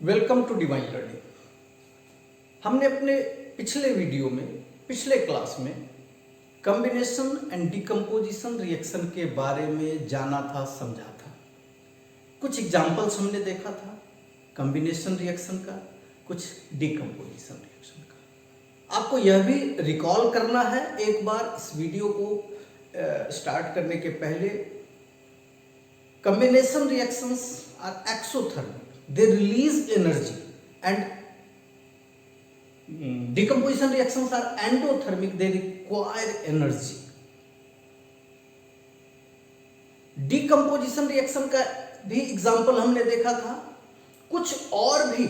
Welcome to divine learning. हमने अपने पिछले वीडियो में, पिछले क्लास में कॉम्बिनेशन एंड डिकम्पोजिशन रिएक्शन के बारे में जाना था, समझा था। कुछ एग्जाम्पल्स हमने देखा था कॉम्बिनेशन रिएक्शन का, कुछ डिकम्पोजिशन रिएक्शन का। आपको यह भी रिकॉल करना है एक बार इस वीडियो को स्टार्ट करने के पहले, combination reactions are exothermic, they release energy, and decomposition reactions are endothermic, they require energy. Decomposition reaction का भी एग्जाम्पल हमने देखा था, कुछ और भी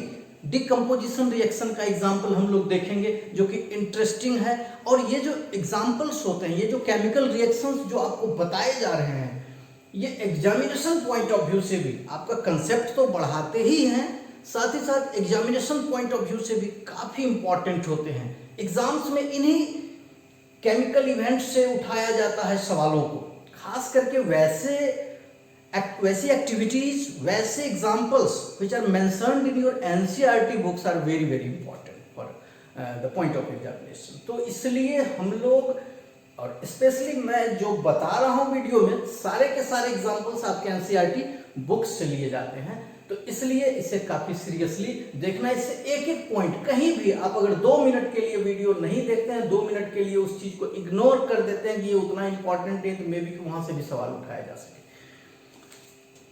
डिकम्पोजिशन रिएक्शन का एग्जाम्पल हम लोग देखेंगे जो कि इंटरेस्टिंग है। और ये जो एग्जाम्पल्स होते हैं, ये जो केमिकल रिएक्शंस जो आपको बताए जा रहे हैं, ये एग्जामिनेशन पॉइंट ऑफ व्यू से भी आपका कंसेप्ट तो बढ़ाते ही हैं, साथ ही साथ एग्जामिनेशन पॉइंट ऑफ व्यू से भी काफ़ी इंपॉर्टेंट होते हैं। एग्जाम्स में इन्हीं केमिकल इवेंट से उठाया जाता है सवालों को, खास करके वैसी एक्टिविटीज, वैसे examples which are mentioned in your NCERT books are very very important for the point of examination. तो इसलिए हम लोग, और स्पेशली मैं जो बता रहा हूं वीडियो में, सारे के सारे एग्जांपल्स आपके एनसीईआरटी बुक्स से लिए जाते हैं, तो इसलिए इसे काफी सीरियसली देखना। इससे एक एक पॉइंट कहीं भी आप अगर 2 मिनट के लिए वीडियो नहीं देखते हैं, 2 मिनट के लिए उस चीज को इग्नोर कर देते हैं कि ये उतना इंपॉर्टेंट है, तो मे बी वहां से भी सवाल उठाया जा सके।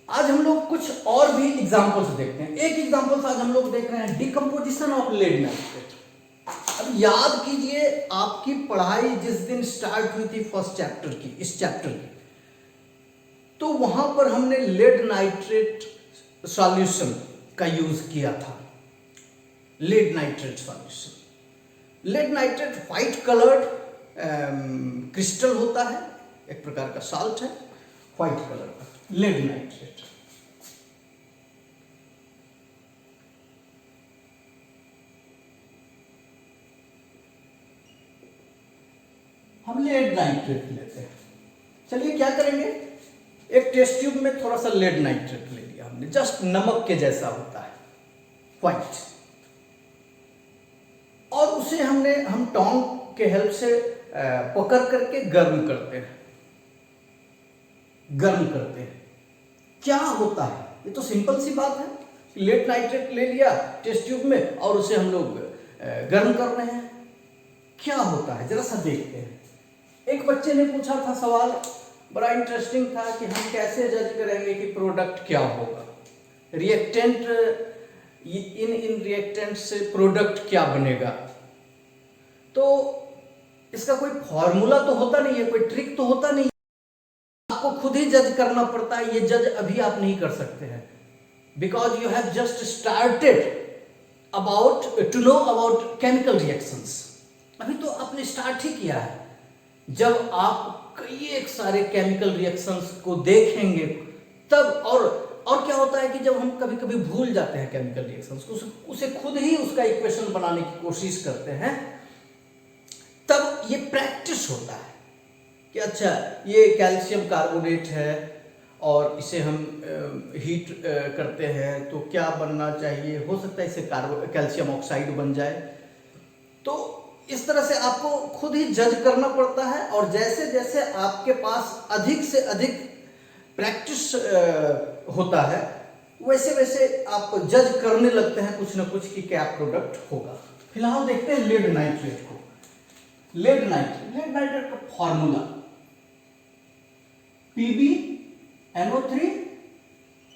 आज हम लोग कुछ और भी एग्जाम्पल्स देखते हैं। एक एग्जाम्पल्स आज हम लोग देख रहे हैं डिकम्पोजिशन ऑफ लेड नाइट्रेट। अब याद कीजिए, आपकी पढ़ाई जिस दिन स्टार्ट हुई थी फर्स्ट चैप्टर की, इस चैप्टर की, तो वहां पर हमने लेड नाइट्रेट सॉल्यूशन का यूज किया था। Lead nitrate solution, lead nitrate white coloured crystal होता है, एक प्रकार का साल्ट है, व्हाइट कलर का लेड नाइट्रेट। हम लेड नाइट्रेट लेते हैं। चलिए क्या करेंगे, एक टेस्ट ट्यूब में थोड़ा सा लेड नाइट्रेट ले लिया हमने, जस्ट नमक के जैसा होता है, व्हाइट, और उसे हम टोंग के हेल्प से पकड़ करके गर्म करते हैं। क्या होता है, ये तो सिंपल सी बात है, लेड नाइट्रेट ले लिया टेस्ट ट्यूब में और उसे हम लोग गर्म कर रहे हैं। क्या होता है जरा सा देखते हैं। एक बच्चे ने पूछा था सवाल, बड़ा इंटरेस्टिंग था, कि हम कैसे जज करेंगे कि प्रोडक्ट क्या होगा, रिएक्टेंट, इन रिएक्टेंट से प्रोडक्ट क्या बनेगा। तो इसका कोई फॉर्मूला तो होता नहीं है, कोई ट्रिक तो होता नहीं, आपको खुद ही जज करना पड़ता है। ये जज अभी आप नहीं कर सकते हैं, because you have just started to know about chemical reactions. अभी तो आपने स्टार्ट ही किया है। जब आप कई एक सारे केमिकल रिएक्शंस को देखेंगे तब, और क्या होता है कि जब हम कभी कभी भूल जाते हैं केमिकल रिएक्शंस को, उसे खुद ही उसका इक्वेशन बनाने की कोशिश करते हैं, तब ये प्रैक्टिस होता है कि अच्छा ये कैल्शियम कार्बोनेट है और इसे हम हीट करते हैं तो क्या बनना चाहिए, हो सकता है इसे कैल्शियम ऑक्साइड बन जाए। तो इस तरह से आपको खुद ही जज करना पड़ता है, और जैसे जैसे आपके पास अधिक से अधिक प्रैक्टिस होता है, वैसे वैसे आप जज करने लगते हैं कुछ ना कुछ कि क्या प्रोडक्ट होगा। फिलहाल देखते हैं लेड नाइट्रेट को। लेड नाइट्रेट का फॉर्मूला PbNO3।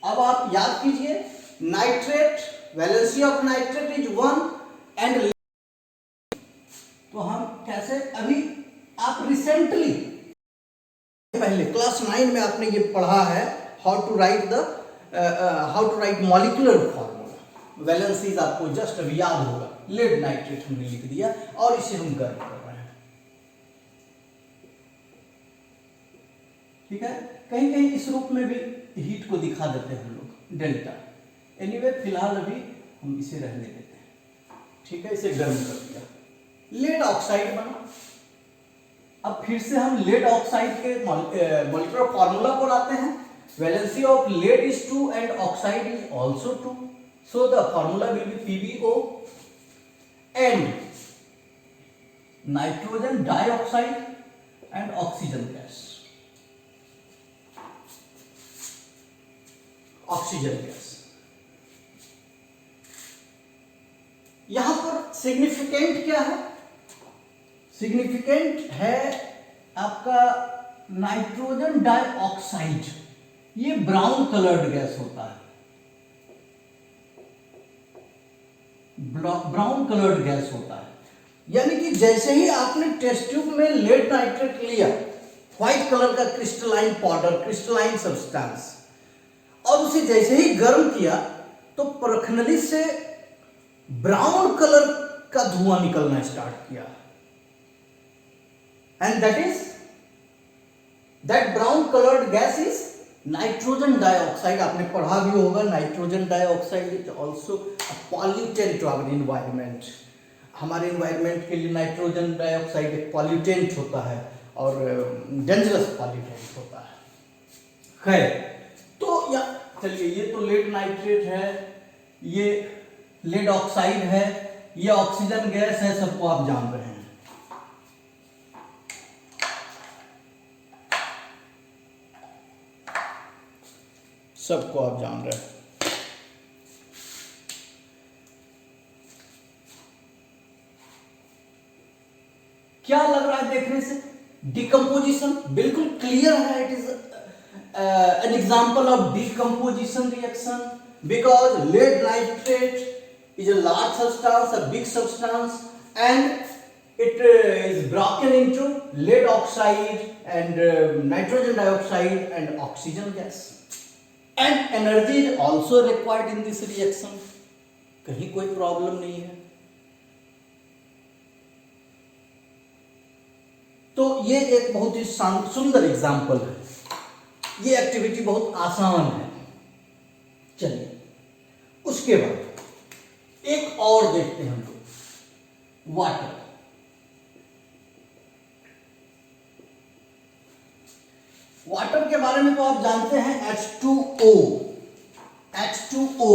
अब आप याद कीजिए, nitrate, valency of nitrate is 1 and, तो हम कैसे, अभी आप रिसेंटली पहले क्लास 9 में आपने ये पढ़ा है, how to write molecular formula. Valencies आपको जस्ट अभी याद होगा। लेड नाइट्रेट हमने लिख दिया और इसे हम गर्म कर रहे हैं, ठीक है। कहीं कहीं इस रूप में भी हीट को दिखा देते हैं हम लोग, डेल्टा। एनीवे फिलहाल अभी हम इसे रहने देते हैं, ठीक है। इसे गर्म कर दिया, लेड ऑक्साइड बना। अब फिर से हम लेड ऑक्साइड के मॉलिक्यूलर फॉर्मूला पर आते हैं। Valency of lead is 2 and oxide is also 2। So the formula will be PbO and nitrogen dioxide and oxygen gas. Oxygen gas. यहां पर सिग्निफिकेंट क्या है? सिग्निफिकेंट है आपका नाइट्रोजन डाइऑक्साइड। ये ब्राउन कलर्ड गैस होता है, ब्राउन कलर्ड गैस होता है। यानी कि जैसे ही आपने टेस्ट ट्यूब में लेड नाइट्रेट लिया, व्हाइट कलर का क्रिस्टलाइन पाउडर, क्रिस्टलाइन सब्सटेंस, और उसे जैसे ही गर्म किया तो परखनली से ब्राउन कलर का धुआं निकलना स्टार्ट किया। And that brown coloured gas is nitrogen dioxide. आपने पढ़ा भी होगा, nitrogen dioxide is also pollutant to our environment. हमारे इन्वायरमेंट के लिए नाइट्रोजन डाइऑक्साइड एक पॉल्यूटेंट होता है और डेंजरस पॉल्यूटेंट होता है। खैर, तो या चलिए, ये तो लेड नाइट्रेट है, ये लेड ऑक्साइड है, ये ऑक्सीजन गैस है, सबको आप जान रहे हैं। सबको आप जान रहे हैं। क्या लग रहा है देखने से? डिकम्पोजिशन बिल्कुल क्लियर है। It is an example of decomposition reaction, because lead nitrate is a large substance, a big substance, and it is broken into lead oxide and nitrogen dioxide and oxygen gas, and energy is also required in this reaction. कहीं कोई problem नहीं है। तो ये एक बहुत ही सुंदर example है। ये एक्टिविटी बहुत आसान है। चलिए, उसके बाद एक और देखते हैं हम लोग, वाटर। वाटर के बारे में तो आप जानते हैं, H2O। H2O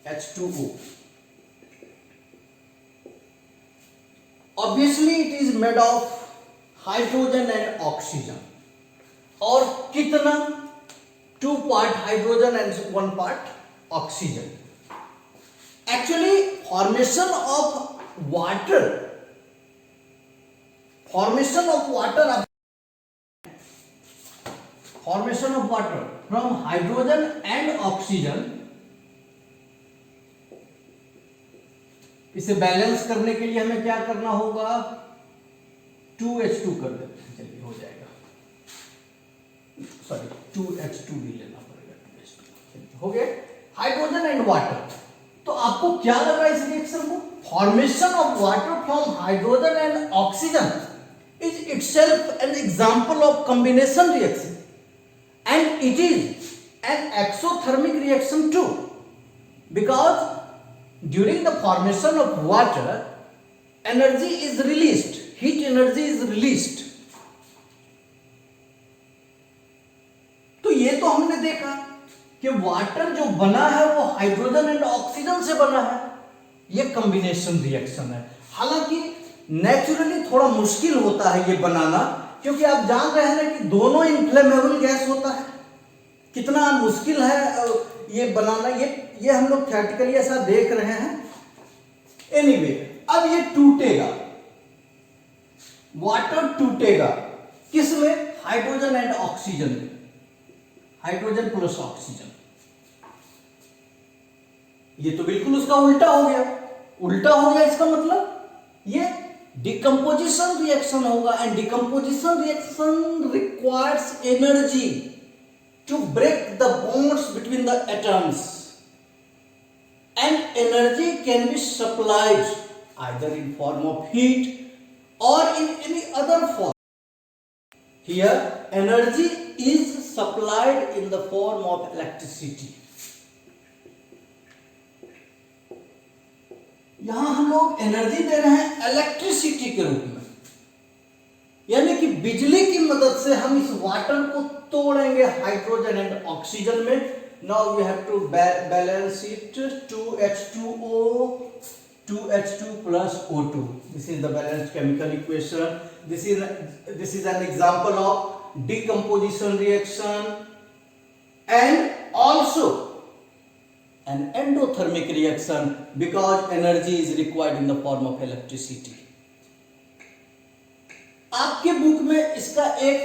H2O obviously it is made of hydrogen and oxygen। और कितना? 2 part hydrogen and 1 part oxygen। Actually formation of water from hydrogen and oxygen, इसे बैलेंस करने के लिए हमें क्या करना होगा? 2H2 कर देते हैं। चलिए, हो जाएगा। सॉरी, 2H2 भी लेना पड़ेगा। 2H2 हो गया। Hydrogen and water. तो आपको क्या लग रहा है इस रिएक्शन को? Formation of water from hydrogen and oxygen is itself an example of combination reaction, and it is an exothermic reaction too, because during the formation of water energy is released, heat energy is released। तो ये तो हमने देखा कि water जो बना है वो हाइड्रोजन एंड ऑक्सीजन से बना है। ये कॉम्बिनेशन रिएक्शन है। हालांकि नेचुरली थोड़ा मुश्किल होता है ये बनाना, क्योंकि आप जान रहे हैं कि दोनों इनफ्लेमेबल गैस होता है। कितना मुश्किल है ये बनाना। ये हम लोग थियोरेटिकली ऐसा देख रहे हैं। एनीवे, अब ये टूटेगा, वाटर टूटेगा किस में? हाइड्रोजन एंड ऑक्सीजन में, हाइड्रोजन प्लस ऑक्सीजन। ये तो बिल्कुल उसका उल्टा हो गया। उल्टा हो गया इसका मतलब ये डिकम्पोजिशन रिएक्शन होगा, and decomposition reaction requires energy to break the bonds between the atoms, and energy can be supplied either in form of heat or in any other form. Here energy is supplied in the form of electricity। यहां हम लोग energy दे रहे हैं electricity के रूप में। बिजली की मदद से हम इस वाटर को तोड़ेंगे हाइड्रोजन एंड ऑक्सीजन में। Now we have to balance it 2H2O 2H2 plus O2. This is the balanced chemical equation. This is an example of decomposition reaction and also an endothermic reaction because energy is required in the form of electricity. आपके book में इसका एक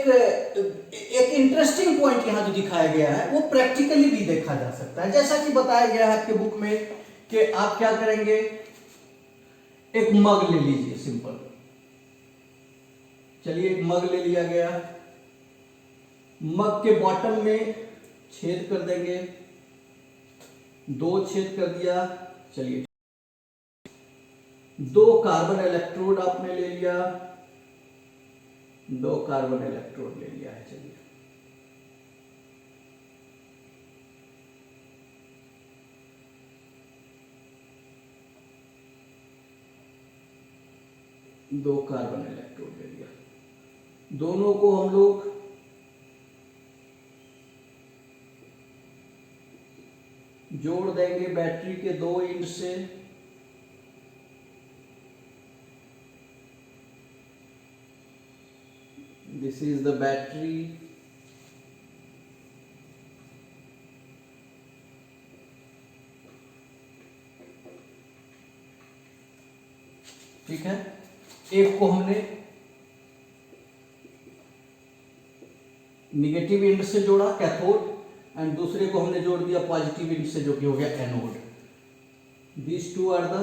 interesting point यहां जो दिखाया गया है वो प्रैक्टिकली भी देखा जा सकता है। जैसा कि बताया गया है आपके बुक में कि आप क्या करेंगे, एक मग ले लीजिए सिंपल। चलिए एक मग ले लिया गया, मग के बॉटम में छेद कर देंगे, 2 छेद कर दिया। चलिए 2 कार्बन इलेक्ट्रोड आपने ले लिया, 2 कार्बन इलेक्ट्रोड ले लिया है। चलिए दो कार्बन इलेक्ट्रोड ले लिया, दोनों को हम लोग जोड़ देंगे बैटरी के 2 एंड से। दिस इज द बैटरी, ठीक है। एक को हमने निगेटिव एंड से जोड़ा कैथोड एंड दूसरे को हमने जोड़ दिया पॉजिटिव एंड से जो कि हो गया anode. These two are the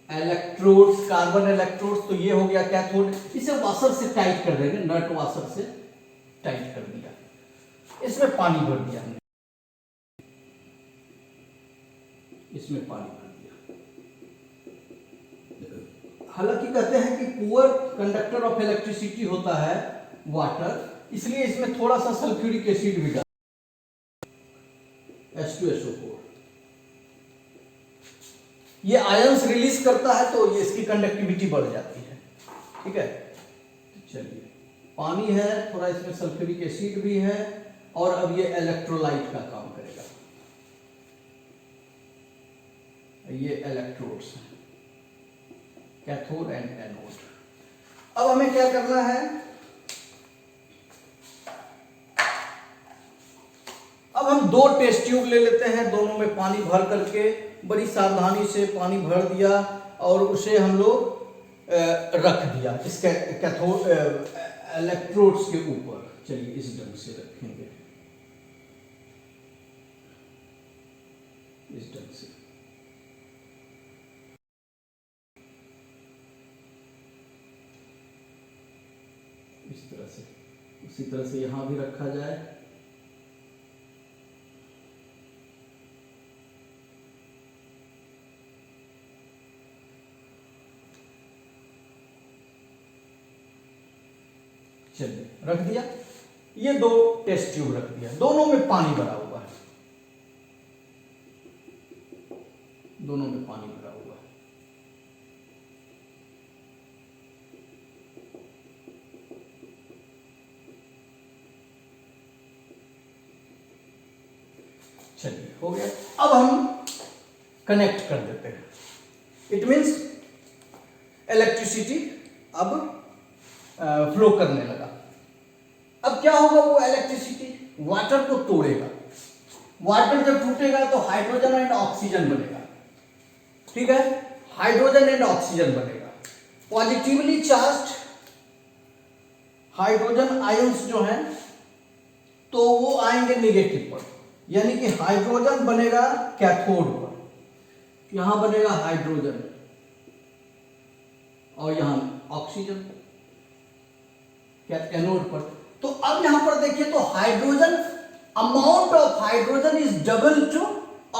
electrodes, carbon electrodes. तो ये हो गया कैथोड। इसे वाशर से टाइट कर देंगे, नट वाशर से टाइट कर दिया। इसमें पानी भर दिया हमने, इसमें पानी भर दिया। हालांकि कहते हैं कि पुअर कंडक्टर ऑफ इलेक्ट्रिसिटी होता है वाटर, इसलिए इसमें थोड़ा सा सल्फ्यूरिक एसिड भी डाल, H2SO4। ये आयंस रिलीज करता है तो ये इसकी कंडक्टिविटी बढ़ जाती है, ठीक है। चलिए पानी है, थोड़ा इसमें सल्फ्यूरिक एसिड भी है और अब ये इलेक्ट्रोलाइट का काम करेगा। ये इलेक्ट्रोड्स हैं, कैथोड एंड एनोड। अब हमें क्या करना है, अब हम 2 टेस्ट ट्यूब ले लेते हैं, दोनों में पानी भर करके बड़ी सावधानी से पानी भर दिया और उसे हम लोग रख दिया इसके कैथोड इलेक्ट्रोड्स के ऊपर। चलिए इस ढंग से रखेंगे, इस ढंग से। इस तरह से, उसी तरह से यहां भी रखा जाए। चलिए रख दिया, ये 2 टेस्ट ट्यूब रख दिया, दोनों में पानी भरा हुआ है, दोनों में पानी भरा हुआ है। चलिए हो गया। अब हम कनेक्ट कर देते हैं। इट मीन्स इलेक्ट्रिसिटी अब फ्लो करने लगा। अब क्या होगा, वो इलेक्ट्रिसिटी वाटर को तोड़ेगा। वाटर जब टूटेगा तो हाइड्रोजन एंड ऑक्सीजन बनेगा, ठीक है। हाइड्रोजन एंड ऑक्सीजन बनेगा। पॉजिटिवली चार्ज्ड हाइड्रोजन आयंस जो हैं तो वो आएंगे निगेटिव पर, यानी कि हाइड्रोजन बनेगा कैथोड पर, यहां बनेगा हाइड्रोजन और यहां ऑक्सीजन एनोड पर। तो अब यहां पर देखिए तो hydrogen, amount of hydrogen is double to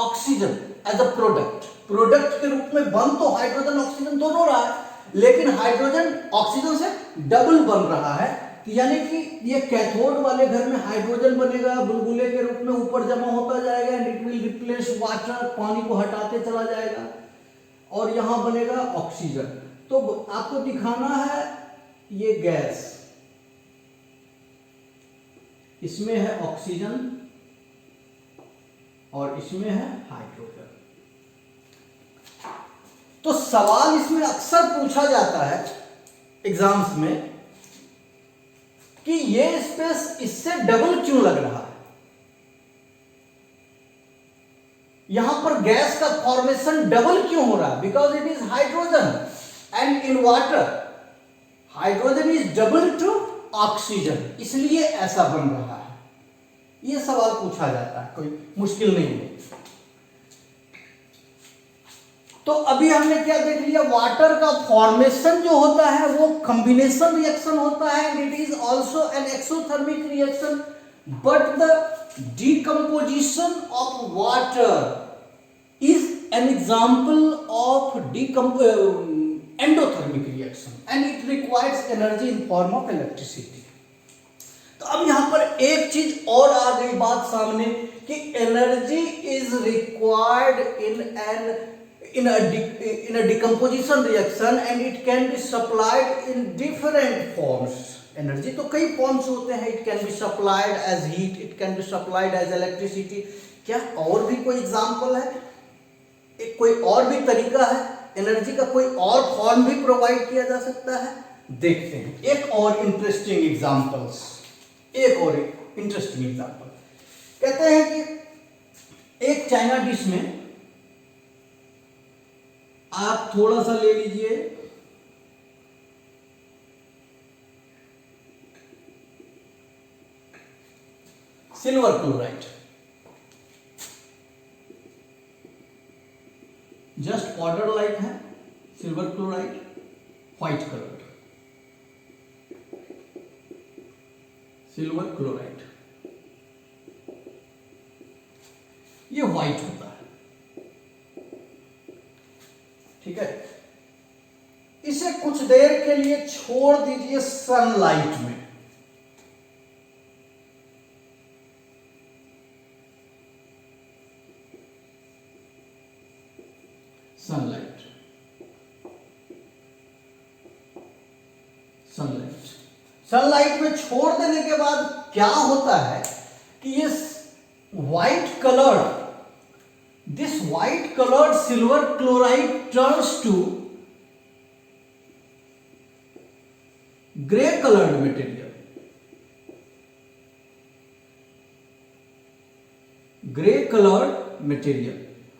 oxygen as a product के रूप में बन तो हाइड्रोजन ऑक्सीजन दोनों रहा है, लेकिन हाइड्रोजन ऑक्सीजन से डबल बन रहा है। यानी कि ये कैथोड वाले घर में हाइड्रोजन बनेगा, बुलबुले के रूप में ऊपर जमा होता जाएगा and it will replace water, पानी को हटाते चला जाएगा और यहां बनेगा ऑक्सीजन। तो आपको दिखाना है ये गैस, इसमें है ऑक्सीजन और इसमें है हाइड्रोजन। तो सवाल इसमें अक्सर पूछा जाता है एग्जाम्स में कि ये स्पेस इससे डबल क्यों लग रहा है, यहां पर गैस का फॉर्मेशन डबल क्यों हो रहा है? Because it is hydrogen and in water hydrogen is double to oxygen, इसलिए ऐसा बन रहा है। यह सवाल पूछा जाता है, कोई मुश्किल नहीं है। तो अभी हमने क्या देख लिया, वाटर का फॉर्मेशन जो होता है वो कॉम्बिनेशन रिएक्शन होता है, and it is also an exothermic reaction, but the decomposition of water is an example of endothermic reaction and it requires energy in form of electricity. तो अब यहां पर एक चीज और आ गई बात सामने कि energy is required in a decomposition reaction and it can be supplied in different forms. Energy तो कई फॉर्म्स होते हैं, it can be supplied as heat, it can be supplied as electricity. क्या और भी कोई एग्जांपल है, एक कोई और भी तरीका है, एनर्जी का कोई और फॉर्म भी प्रोवाइड किया जा सकता है? देखते हैं एक और इंटरेस्टिंग एग्जांपल्स, एक और इंटरेस्टिंग एग्जांपल। कहते हैं कि एक चाइना डिश में आप थोड़ा सा ले लीजिए silver chloride, just powder like है silver chloride, white colour, silver chloride, ये व्हाइट होता है, ठीक है। इसे कुछ देर के लिए छोड़ दीजिए सनलाइट में, सनलाइट सनलाइट सनलाइट में छोड़ देने के बाद क्या होता है कि ये white coloured, this white coloured silver chloride turns to grey coloured material, grey coloured material.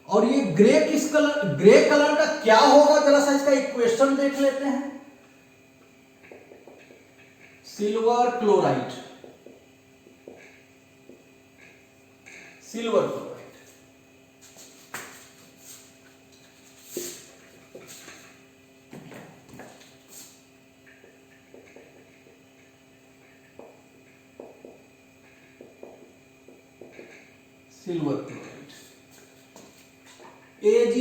और ये ग्रे किस कलर, ग्रे कलर का क्या होगा, जरा सा इसका इक्वेशन देख लेते हैं। Silver chloride, silver chloride, silver chloride Ag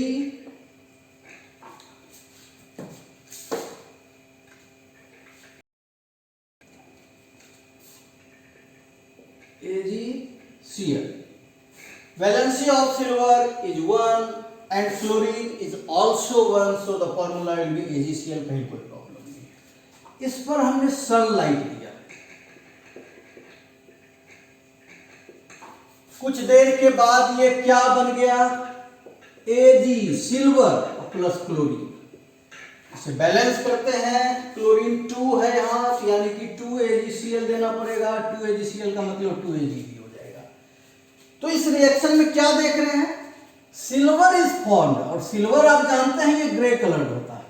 AgCl. Valency of silver is 1 and fluorine is also 1, so the formula will be AgCl. कहीं कोई प्रॉब्लम नहीं है। इस पर हमने सनलाइट दिया, कुछ देर के बाद ये क्या बन गया, Ag सिल्वर प्लस क्लोरीन, इसे बैलेंस करते हैं, क्लोरीन 2 है यहां, यानी कि 2 AgCl देना पड़ेगा, 2 AgCl का मतलब 2 Ag भी हो जाएगा। तो इस रिएक्शन में क्या देख रहे हैं, सिल्वर इज फॉर्म्ड, और सिल्वर आप जानते हैं ये ग्रे कलर होता है,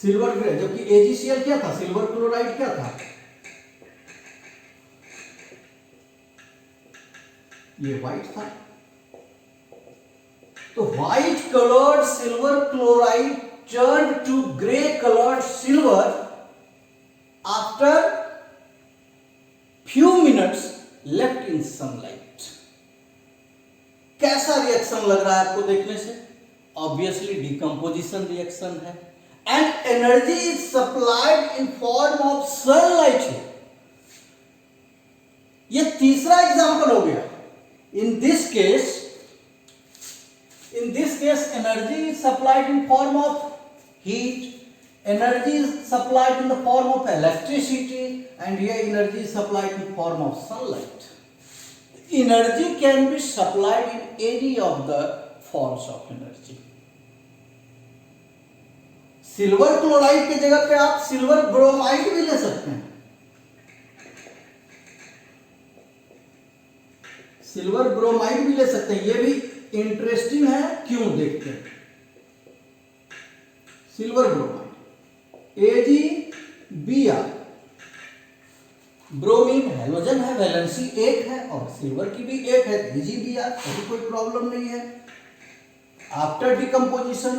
सिल्वर ग्रे, जबकि AgCl क्या था, सिल्वर क्लोराइड क्या था, ये व्हाइट था। तो white coloured silver chloride turn to grey coloured silver after few minutes left in sunlight. कैसा रिएक्शन लग रहा है आपको देखने से, ऑब्वियसली डिकम्पोजिशन रिएक्शन है, and energy is supplied in form of sunlight. ये तीसरा एग्जांपल हो गया। In this case energy is supplied in form of heat. Energy is supplied in the form of electricity, and here energy is supplied in form of sunlight. Energy can be supplied in any of the forms of energy. Silver chloride की जगह पे आप silver bromide भी ले सकते हैं. Silver bromide भी ले सकते हैं. ये भी इंटरेस्टिंग है, क्यों देखते हैं. Silver bromide AgBr, bromine halogen है, वैलेंसी 1 है और सिल्वर की भी 1 है, AgBr, कोई प्रॉब्लम नहीं है. After decomposition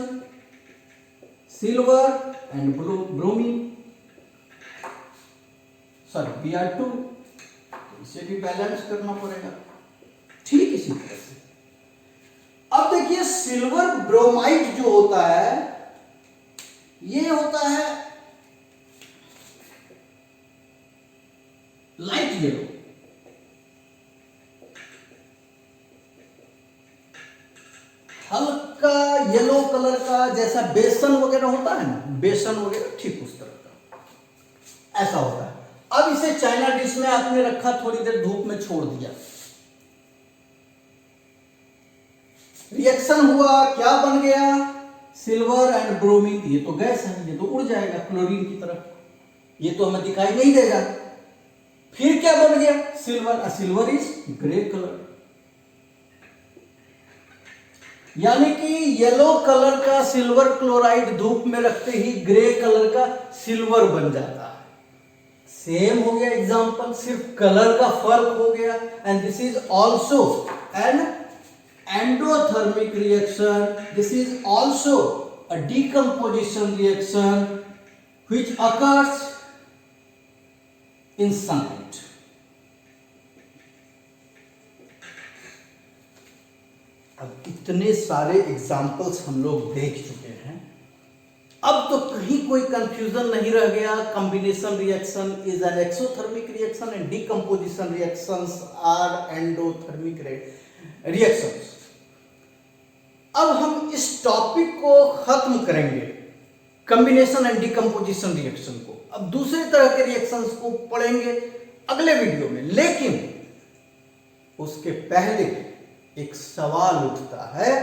silver and bromine, sorry Br2, इसे भी बैलेंस करना पड़ेगा. ठीक इसी तरह से अब देखिए सिल्वर ब्रोमाइड जो होता है ये होता है लाइट येलो. हल्का येलो कलर का, जैसा बेसन वगैरह होता है ना, बेसन वगैरह ठीक उस तरह का ऐसा होता है. अब इसे चाइना डिश में आपने रखा, थोड़ी देर धूप में छोड़ दिया, रिएक्शन हुआ, क्या बन गया, सिल्वर एंड ब्रोमीन. ये तो गैस है, ये तो उड़ जाएगा क्लोरीन की तरफ, ये तो हमें दिखाई नहीं देगा. फिर क्या बन गया, silver. Silver is grey colour, यानी कि येलो कलर का सिल्वर क्लोराइड धूप में रखते ही ग्रे कलर का सिल्वर बन जाता है. सेम हो गया एग्जांपल, सिर्फ कलर का फर्क हो गया. And this is also an endothermic reaction. This is also a decomposition reaction which occurs in sunlight. अब इतने सारे एग्जाम्पल्स हम लोग देख चुके हैं, अब तो कहीं कोई कंफ्यूजन नहीं रह गया. Combination reaction is an exothermic reaction and decomposition reactions are endothermic reactions. अब हम इस टॉपिक को खत्म करेंगे, कॉम्बिनेशन एंड डिकम्पोजिशन रिएक्शन को. अब दूसरे तरह के रिएक्शंस को पढ़ेंगे अगले वीडियो में. लेकिन उसके पहले एक सवाल उठता है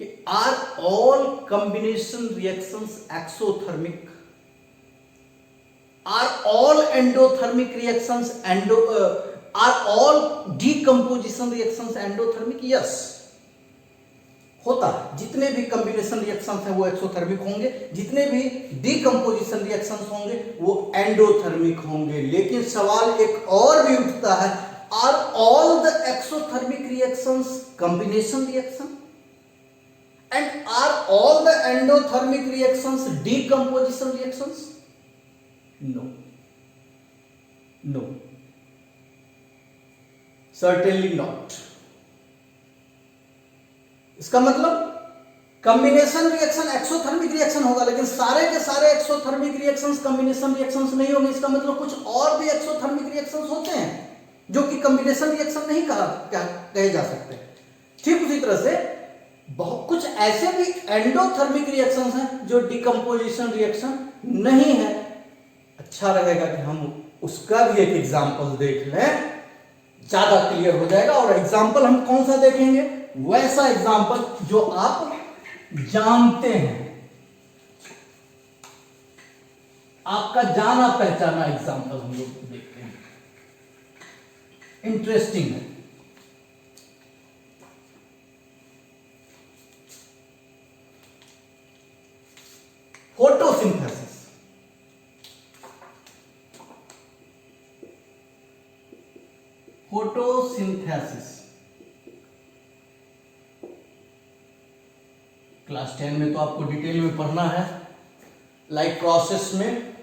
कि are all combination reactions exothermic, are all endothermic reactions are all decomposition reactions endothermic. Yes, होता है. जितने भी कॉम्बिनेशन रिएक्शंस हैं वो एक्सोथर्मिक होंगे, जितने भी डिकम्पोजिशन रिएक्शंस होंगे वो एंडोथर्मिक होंगे. लेकिन सवाल एक और भी उठता है, are all the exothermic reactions combination reaction and are all the endothermic reactions decomposition reactions? No, no, certainly not. इसका मतलब कॉम्बिनेशन रिएक्शन एक्सोथर्मिक रिएक्शन होगा, लेकिन सारे के सारे एक्सोथर्मिक रिएक्शंस कॉम्बिनेशन रिएक्शंस नहीं होंगे. इसका मतलब कुछ और भी एक्सोथर्मिक रिएक्शंस होते हैं जो कि कॉम्बिनेशन रिएक्शन नहीं कहे जा सकते. ठीक उसी तरह से बहुत कुछ ऐसे भी एंडोथर्मिक रिएक्शंस हैं जो डिकम्पोजिशन रिएक्शन नहीं है. अच्छा रहेगा कि हम उसका भी एक एग्जाम्पल देख लें, ज्यादा क्लियर हो जाएगा. और एग्जाम्पल हम कौन सा देखेंगे, वैसा एग्जाम्पल जो आप जानते हैं, आपका जाना पहचाना एग्जाम्पल हम लोग देखते हैं. इंटरेस्टिंग है. फोटोसिंथेसिस. फोटोसिंथेसिस क्लास 10 में तो आपको डिटेल में पढ़ना है, लाइक प्रोसेस में.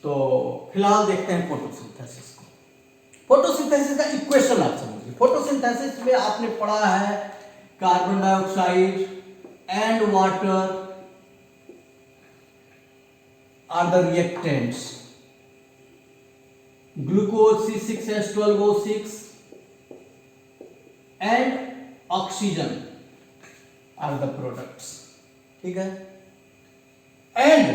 तो फिलहाल देखते हैं फोटोसिंथेसिस को. फोटोसिंथेसिस का इक्वेशन आप समझिए. फोटोसिंथेसिस में आपने पढ़ा है carbon dioxide and water are the reactants, glucose C6H12O6 and oxygen are the products. ठीक है। And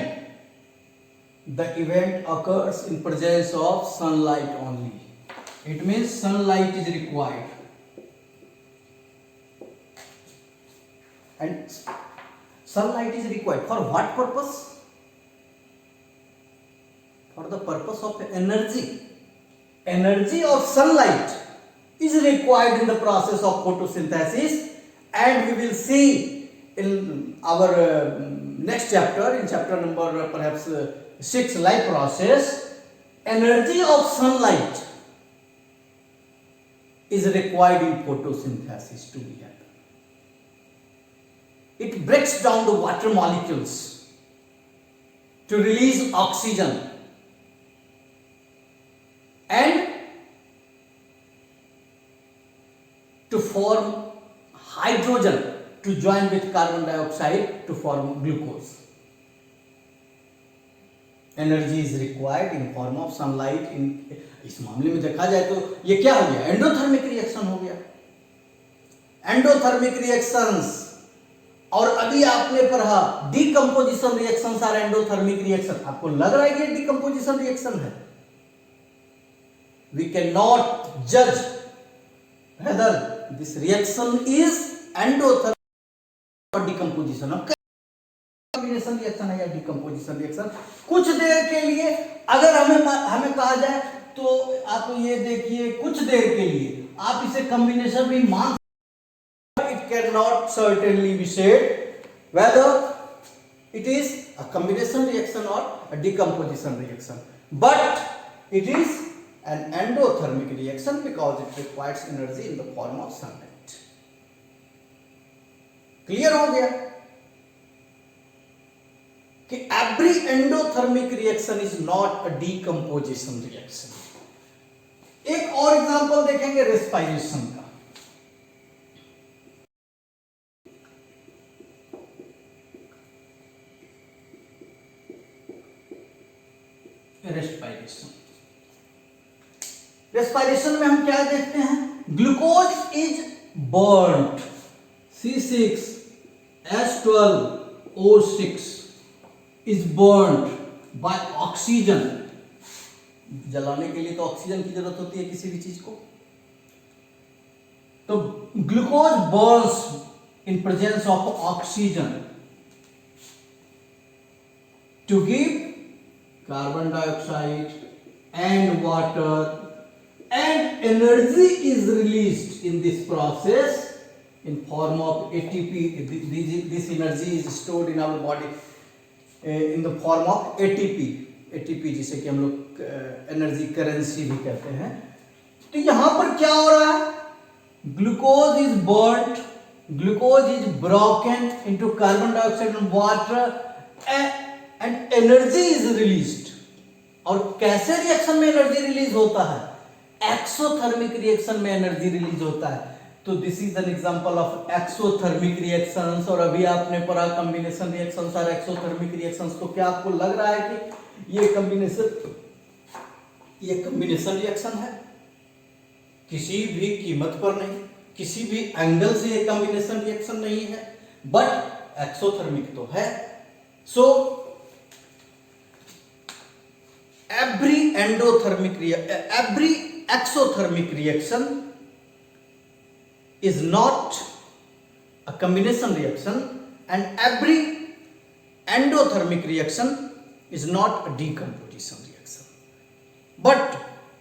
the event occurs in presence of sunlight only. It means sunlight is required and sunlight is required for what purpose? For the purpose of energy. Energy of sunlight is required in the process of photosynthesis, and we will see in our next chapter, in chapter number perhaps 6, life process. Energy of sunlight is required in photosynthesis to be happen. It breaks down the water molecules to release oxygen and to form hydrogen to join with carbon dioxide to form glucose. Energy is required in form of sunlight. इस मामले में देखा जाए तो ये क्या हो गया? एंडोथर्मिक रिएक्शन हो गया। एंडोथर्मिक रिएक्शंस, और अभी आपने पढ़ा decomposition reactions are endothermic reaction. आपको लग रहा है कि डीकंपोजिशन रिएक्शन है? वी कैन नॉट जज whether this reaction is endothermic or decomposition। अब कॉम्बिनेशन रिएक्शन है या डीकंपोजिशन रिएक्शन? कुछ देर के लिए अगर हमें कहा जाए तो आप ये देखिए, कुछ देर के लिए आप इसे कॉम्बिनेशन भी मान, cannot certainly be said whether it is a combination reaction or a decomposition reaction, but it is an endothermic reaction because it requires energy in the form of sunlight। Clear हो गया कि every endothermic reaction is not a decomposition reaction। एक और example देखेंगे respiration का। Respiration में हम क्या देखते हैं? Glucose is burned, C6H12O6 is burned by oxygen. जलाने के लिए तो ऑक्सीजन की जरूरत होती है किसी भी चीज को, तो glucose burns in presence of oxygen to give carbon dioxide and water, and energy is released in this process in form of ATP. This energy is stored in our body in the form of ATP जिसे कि हम लोग energy currency भी कहते हैं। तो यहां पर क्या हो रहा है? Glucose is burned, glucose is broken into carbon dioxide and water and energy is released. और कैसे रिएक्शन में एनर्जी रिलीज होता है? एक्सोथर्मिक रिएक्शन में एनर्जी रिलीज होता है। तो this is an example of exothermic reactions. और अभी आपने पढ़ा कॉम्बिनेशन रिएक्शंस और एक्सोथर्मिक रिएक्शंस। तो क्या आपको लग रहा है कि ये कॉम्बिनेशन रिएक्शन है? किसी भी कीमत पर नहीं, किसी भी एंगल से ये कॉम्बिनेशन रिएक्शन नहीं है, बट एक्सोथर्मिक तो है। सो every exothermic reaction is not a combination reaction, and every endothermic reaction is not a decomposition reaction, but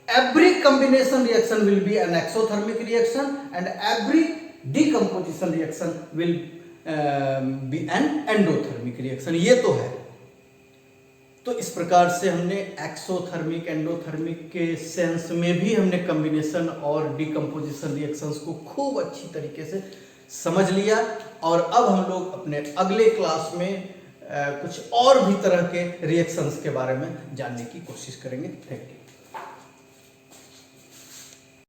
every combination reaction will be an exothermic reaction and every decomposition reaction will be an endothermic reaction। ये तो है। तो इस प्रकार से हमने exothermic endothermic के sense में भी हमने कॉम्बिनेशन और डिकम्पोजिशन रिएक्शंस को खूब अच्छी तरीके से समझ लिया। और अब हम लोग अपने अगले क्लास में कुछ और भी तरह के रिएक्शंस के बारे में जानने की कोशिश करेंगे। Thank you.